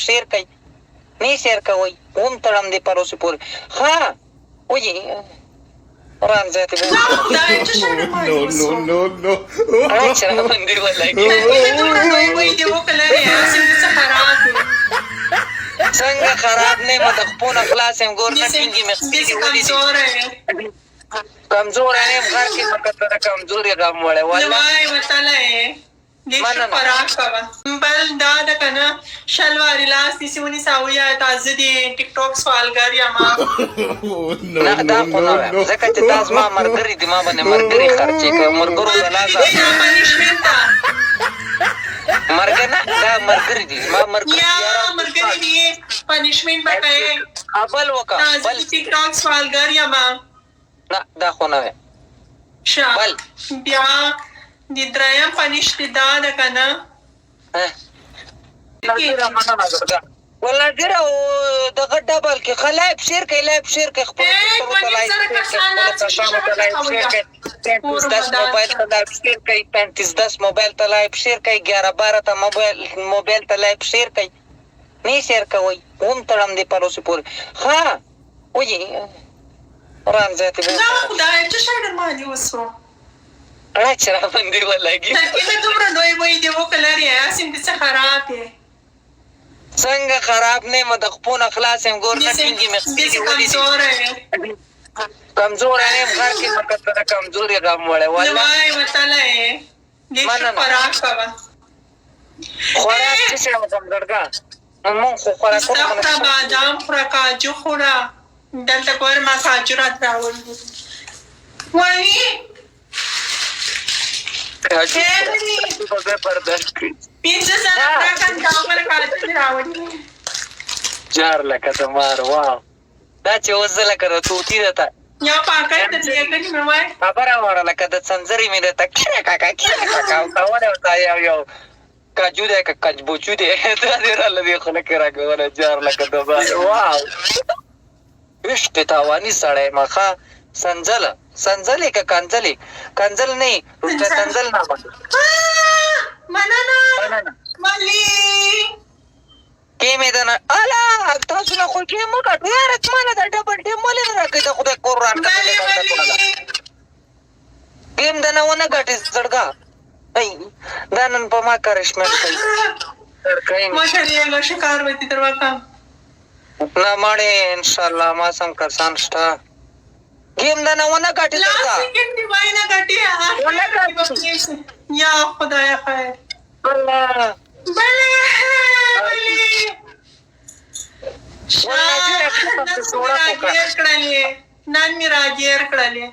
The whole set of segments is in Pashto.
شیر کوي نه شیر کوي هم تړم دې پروسې پورې ها وایي قرآن ذاتي No, no. اچھا باندې ولګي څنګه خراب نه مې د خپل اخلاص هم ګور نه ټینګي مې کمزور یم غر کې مکتره کمزوري غم وړه والله مننه بل دا د کنه شلواري لاس دي سونی ساویا تازه دي ټیک ټاک سوالګر یا ما نه دا خو نه ځکه چې تاسو ما مرګري دي ما باندې مرګري خرچې کوي مرګرو د لازم مرګ نه دا مرګري دي ما مرګري دي پنیشمنت بکای ابل وکا بل ټیک ټاک سوالګر یا ما نه دا خو نه بل بیا د دریم پنیشت دا د کنه والله ډیره دغه ډبل کې خلایب شیر کوي لایب شیر کوي خپل موبایل ته لایب شیر کوي 11-12 ته موبایل ته لایب شیر کوي نه شیر کوي هم تړم دې پروسې پورې ها وایي قرآن ذاتي دا خدای چې شاید ما دې وسو اچھا باندې ولګي تکلیف دومره لوی وای دی وکړلې اسیم دې څه خراب دی څنګه خراب نه مې د خپل اخلاص هم ګور نه ټینګي مې کمزور یم غر کې مکتره کمزوري غم وړه والله وتعالى دې خوراک کوا خوراک څه شي کوم درګه مونږ خو خوراک کوو بادام خورا کاجو خورا دلته کور ما کاجرات راول وای جار لکه دمار واو دا چې اوس لکه د توتی ده یا پاکای ته یې مې وای خبره وره لکه د څنځري مې ده کیره کاکا او تا یو کاجو ده کاجبوچو ده دا دې را لدی خو نه کرا غوړه جار لکه دمار واو وشت تاوانی سړی مخه سنځلې که کنځل نه روسته کنځل نه مننه مالي کې مې ده نه الا تاسو نه خو کې مو کټو یار مانه د ډبل ټیم مولې نه راکې د خدای قرآن ټیم ده نه ونه ګټې زړګا دا نن په ما کرشمن کوي ماشاءالله شکار وتی درواکا نه ماړې ان شاء الله ما سم کرسان شتا گیم دا نه ونه کټی لا سکند دی وای نه کټی یا خدای خیر الله بله نن می راګیر کړلې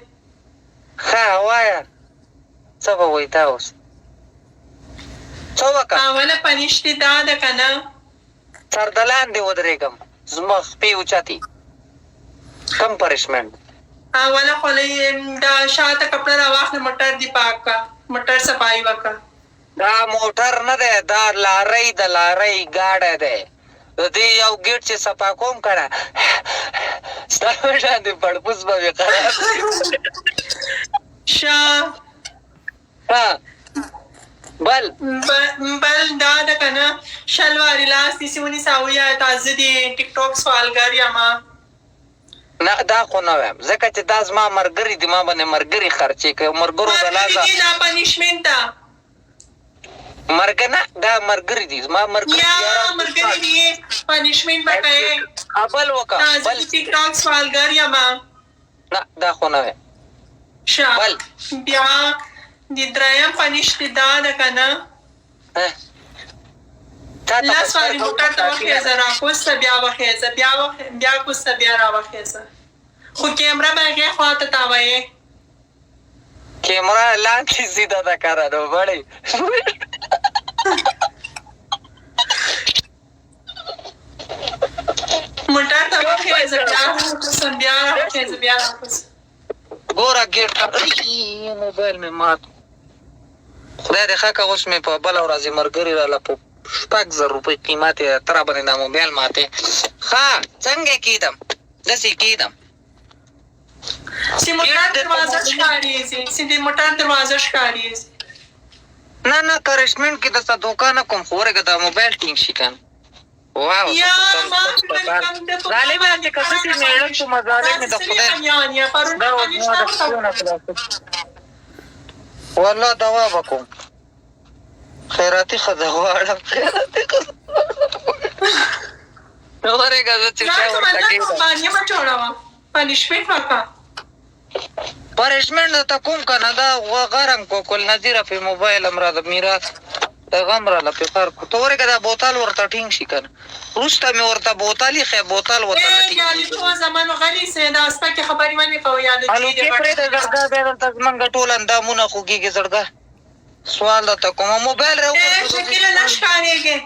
ها وایا څه به وای تاسو څه وکړه اوله پنیشتي دا د کنه سردلان دی ودرېګم زما خپې اوچاتي کم پنشمنت اوله خولې دا شاته کپڑا راواخله موټر دی پاک کا موټر صفائی وکا دا موټر نه ده دا لارۍ د لارۍ گاډه ده دې یو ګیټ چې صفا کوم کړه ستاسو شاندې پړپوس به خراب شا ها بل دا د کنه شلواري لاس دي سونی ساویا تازه دي ټیک ټاک سوالګر یا ما نه دا خو نه وایم ځکه چې دا زما مرګري دي ما باندې مرګري خرچې کوي مرګرو د لازم دا پنیشمنت مرګ نه دا مرګري دي زما مرګري دي پنیشمنت بکای ابل وکا بل ټیک ټاک سوالګر یا ما نه دا خو نه وایم شابل بیا د دریم پنیشت دا د کنه لاس والی موټر ته وخیزه را کوسته بیا وخیزه بیا کوسته بیا را وخیزه خو کیمرا به هغې خواته تاویې کیمرا لاندې سیده ده کاره نو بړی موټر ته وخیزه بیا راکوسه بیا راکوسه بیا راکوسه ګوره ګیټ موبایل مې مات خدای دې ښه که اوس مې په بله ورځې ملګري راله په 6,000 روپۍ قیمت یې تره باندې دا موبایل ماتې ښه څنګه کېدم داسې کېدم چې موټر دروازه ښکارېږي نه کرشمنټ کې درته دوکه نه کوم خو ورګه دا موبایل ټینګ شي که نه واو یا ما welcome د تو ظالمه چې کله چې میړه ته مزاله مې د خدای یا پرون دا والله دوا وکم خیراتي خزه غواړم خیراتي خزه نوره غزه چې څه ورته کېږي باندې ما جوړاوه پنیشمنت وکړه پنیشمنت ته کوم کنه دا غرم کو کول نذیر په موبایل امراض میراث پیغام را لپاره کار کو تورې کدا بوتل ورته ټینګ شي کنه روسته مې ورته بوتلې خې بوتل ورته ټینګ یعنی تو زمانو غلی سه دا استا کې خبرې باندې کوي یاد الو کې پرې د زړګا به تاسو منګه ټول اندامونه خوږیږي زړګا سوال دا کوم موبایل راو شکل نشکارېږي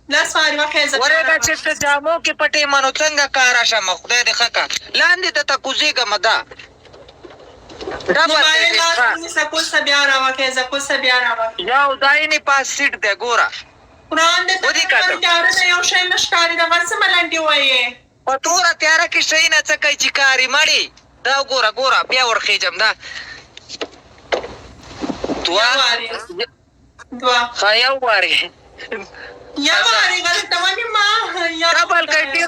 لاس واری واخې زه ورګه چې ته جامو کې پټې مانو څنګه کار شم خدای دې خکا لاندې ته تکوزیګه مدا موبایل لاس سکول بیا راوکې زکو بیا راوکې یو دایني پاس سیټ دی ګورا قرآن دې ته تیار نه یو شی نشکاري دا ورڅ ملنډي وایې په تور تیار کې شي نه څه کوي چې کاری مړی دا ګورا بیا ورخېجم دا دوا خا یو واری یا واری غلط ته ما یا ډبل کټي